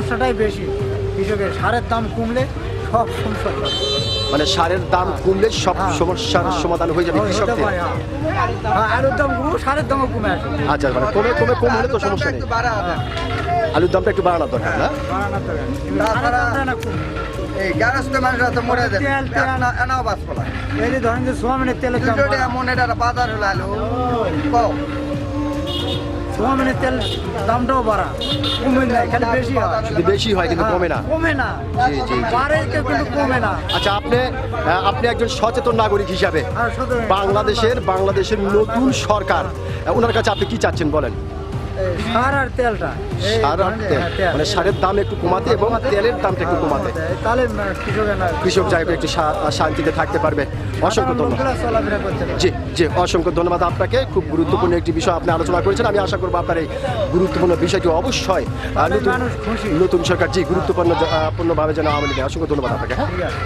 সমস্যাটাই বেশি কৃষকের। সারের দাম কমলে সব সমস্যা হবে। মানে সারের দাম কমলে সব সমস্যার সমাধান হয়ে যাবে হতে কৃষকদের। পারে, হ্যাঁ। আলুর দাম কমে, সারের দামও কমে আসে। আচ্ছা, মানে কম হলে তো সমস্যা নেই। আলুর দামটা একটু বাড়ানোর দরকার না? বাড়ানোর দরকার নেই। কিন্তু সারের দামটা না কমে। এই গ্যারেজতে মানুষরা তো মরে যায় তেল, তেল। এনাও বাঁচবো না এই যে ধরেন যে সোয়াবিনের তেলের দাম দুটো এমন এটা বাজার হলো আলু কম সোয়াবিনের তেল দামটাও বাড়া, কমে নাই, খালি বেশি হয়। শুধু বেশি হয় কিন্তু কমে না। কমে না, জি, জি, জি। বাড়ে কিন্তু কমে না। আচ্ছা, আপনি একজন সচেতন নাগরিক হিসাবে আর শুধু বাংলাদেশের নতুন সরকার, ওনার কাছে আপনি কি চাচ্ছেন বলেন? এই সার আর তেলটা, এই সার আর তেল, তেল। মানে সারের দাম একটু কমাতে এবং তেলের দামটা একটু কমাতে, তাহলে কৃষকের না, কৃষক যাইবে একটু শান্তিতে থাকতে পারবে। অসংখ্য ধন্যবাদ। লোকগুলা চলাফেরা করতে পারে। জি জি, অসংখ্য ধন্যবাদ আপনাকে। খুব গুরুত্বপূর্ণ একটি বিষয় আপনি আলোচনা করেছেন। আমি আশা করবো আপনার এই গুরুত্বপূর্ণ বিষয়টি অবশ্যই তাহলে মানুষ খুশি। নতুন সরকার জি গুরুত্বপূর্ণভাবে যেন আমলে নেয়। অসংখ্য ধন্যবাদ আপনাকে। হ্যাঁ। ঠিক আছে।